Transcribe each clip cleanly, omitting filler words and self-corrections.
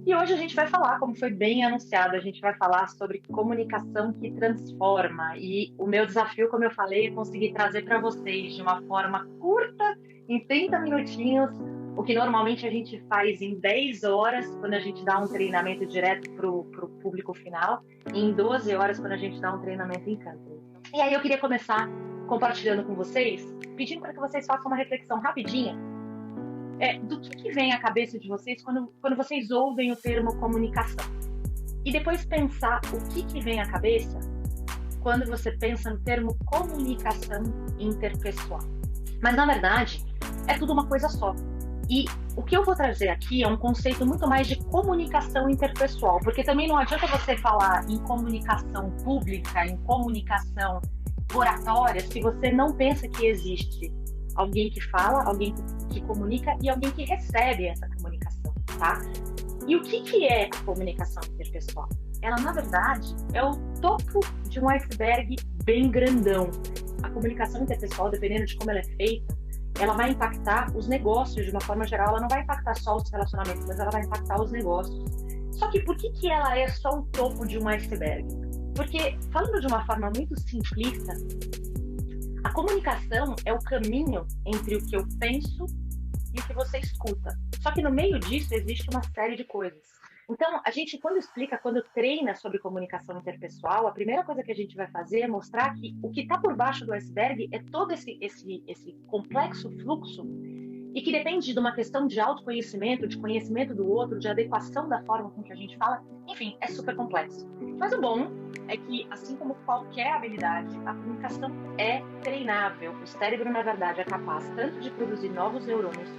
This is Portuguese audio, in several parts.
E hoje a gente vai falar, como foi bem anunciado, a gente vai falar sobre comunicação que transforma. E o meu desafio, como eu falei, é conseguir trazer para vocês de uma forma curta, em 30 minutinhos, o que normalmente a gente faz em 10 horas, quando a gente dá um treinamento direto para o público final, e em 12 horas, quando a gente dá um treinamento em campo. E aí eu queria começar compartilhando com vocês, pedindo para que vocês façam uma reflexão rapidinha do que vem à cabeça de vocês quando vocês ouvem o termo comunicação. E depois pensar o que vem à cabeça quando você pensa no termo comunicação interpessoal. Mas, na verdade, é tudo uma coisa só. E o que eu vou trazer aqui é um conceito muito mais de comunicação interpessoal, porque também não adianta você falar em comunicação pública, em comunicação oratória, se você não pensa que existe alguém que fala, alguém que comunica e alguém que recebe essa comunicação, tá? E o que é a comunicação interpessoal? Ela, na verdade, é o topo de um iceberg bem grandão. A comunicação interpessoal, dependendo de como ela é feita, ela vai impactar os negócios de uma forma geral, ela não vai impactar só os relacionamentos, mas ela vai impactar os negócios. Só que por que ela é só o topo de um iceberg? Porque, falando de uma forma muito simplista, a comunicação é o caminho entre o que eu penso e o que você escuta. Só que no meio disso existe uma série de coisas. Então, a gente, quando treina sobre comunicação interpessoal, a primeira coisa que a gente vai fazer é mostrar que o que está por baixo do iceberg é todo esse complexo fluxo e que depende de uma questão de autoconhecimento, de conhecimento do outro, de adequação da forma com que a gente fala. Enfim, é super complexo. Mas o bom é que, assim como qualquer habilidade, a comunicação é treinável. O cérebro, na verdade, é capaz tanto de produzir novos neurônios,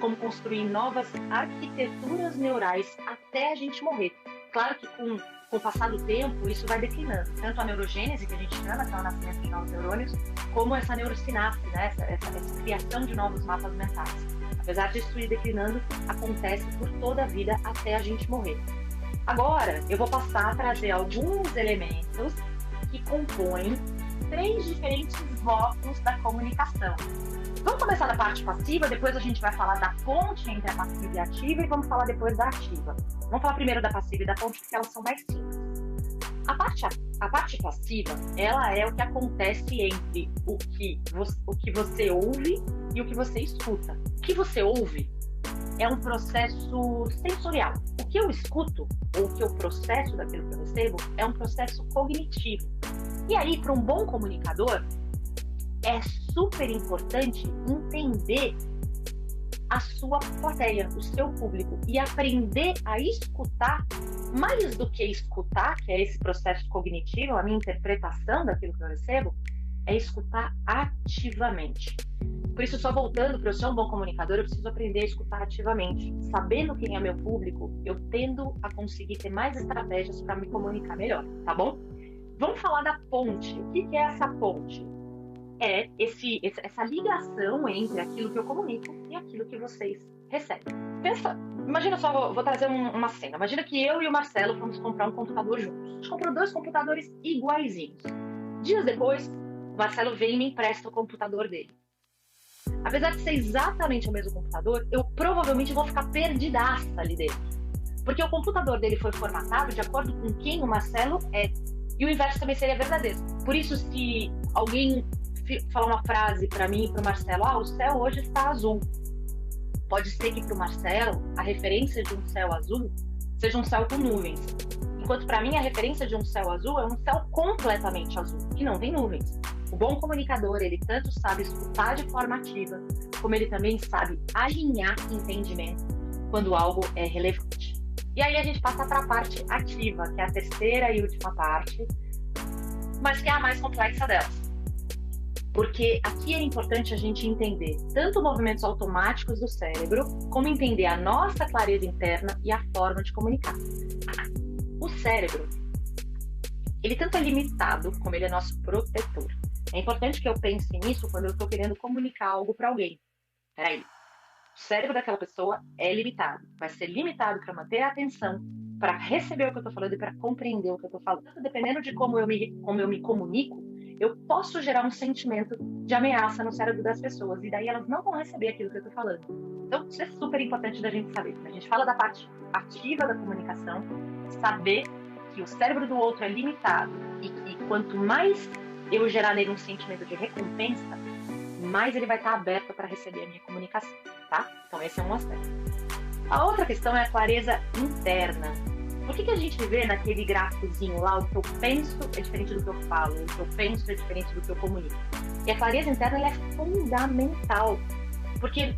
como construir novas arquiteturas neurais até a gente morrer. Claro que com o passar do tempo, isso vai declinando. Tanto a neurogênese, que a gente chama, que é o nascimento de novos neurônios, como essa neurosinapse, né? essa criação de novos mapas mentais. Apesar disso ir declinando, acontece por toda a vida até a gente morrer. Agora, eu vou passar a trazer alguns elementos que compõem 3 diferentes blocos da comunicação. Vamos começar da parte passiva, depois a gente vai falar da ponte entre a passiva e a ativa e vamos falar depois da ativa. Vamos falar primeiro da passiva e da ponte, porque elas são mais simples. A parte passiva, ela é o que acontece entre o que você ouve e o que você escuta. O que você ouve é um processo sensorial. O que eu escuto, ou o que eu processo daquilo que eu recebo, é um processo cognitivo. E aí, para um bom comunicador, é super importante entender a sua plateia, o seu público, e aprender a escutar, mais do que escutar, que é esse processo cognitivo, a minha interpretação daquilo que eu recebo, é escutar ativamente. Por isso, só voltando para eu ser um bom comunicador, eu preciso aprender a escutar ativamente. Sabendo quem é meu público, eu tendo a conseguir ter mais estratégias para me comunicar melhor, tá bom? Vamos falar da ponte. O que é essa ponte? É essa ligação entre aquilo que eu comunico e aquilo que vocês recebem. Imagina só, vou trazer uma cena. Imagina que eu e o Marcelo fomos comprar um computador juntos. A gente comprou 2 computadores iguaizinhos. Dias depois, o Marcelo vem e me empresta o computador dele. Apesar de ser exatamente o mesmo computador, eu provavelmente vou ficar perdidaça ali dentro. Porque o computador dele foi formatado de acordo com quem o Marcelo é. E o inverso também seria verdadeiro. Por isso, se alguém falar uma frase para mim e para o Marcelo, o céu hoje está azul. Pode ser que para o Marcelo, a referência de um céu azul seja um céu com nuvens. Enquanto para mim, a referência de um céu azul é um céu completamente azul, que não tem nuvens. O bom comunicador, ele tanto sabe escutar de forma ativa, como ele também sabe alinhar entendimento quando algo é relevante. E aí a gente passa para a parte ativa, que é a terceira e última parte, mas que é a mais complexa delas. Porque aqui é importante a gente entender tanto movimentos automáticos do cérebro, como entender a nossa clareza interna e a forma de comunicar. O cérebro, ele tanto é limitado, como ele é nosso protetor. É importante que eu pense nisso quando eu estou querendo comunicar algo para alguém. Peraí, o cérebro daquela pessoa é limitado. Vai ser limitado para manter a atenção, para receber o que eu estou falando e para compreender o que eu estou falando. Dependendo de como eu me comunico, eu posso gerar um sentimento de ameaça no cérebro das pessoas, e daí elas não vão receber aquilo que eu estou falando. Então, isso é super importante da gente saber. A gente fala da parte ativa da comunicação, saber que o cérebro do outro é limitado e que quanto mais eu gerar nele um sentimento de recompensa, mais ele vai estar aberto para receber a minha comunicação, tá? Então, esse é um aspecto. A outra questão é a clareza interna. Por que a gente vê naquele gráficozinho lá, o que eu penso é diferente do que eu falo, o que eu penso é diferente do que eu comunico? E a clareza interna ela é fundamental, porque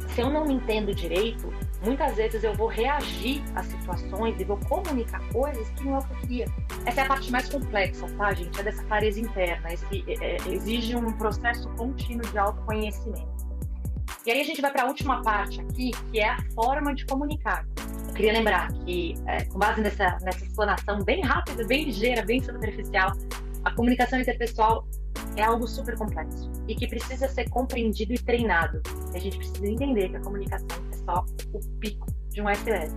se eu não me entendo direito, muitas vezes eu vou reagir a situações e vou comunicar coisas que não é o que eu queria. Essa é a parte mais complexa, tá, gente? É dessa clareza interna. Exige um processo contínuo de autoconhecimento. E aí a gente vai para a última parte aqui, que é a forma de comunicar. Eu queria lembrar que, com base nessa explanação bem rápida, bem ligeira, bem superficial, a comunicação interpessoal é algo super complexo e que precisa ser compreendido e treinado. A gente precisa entender que a comunicação é só o pico de um iceberg.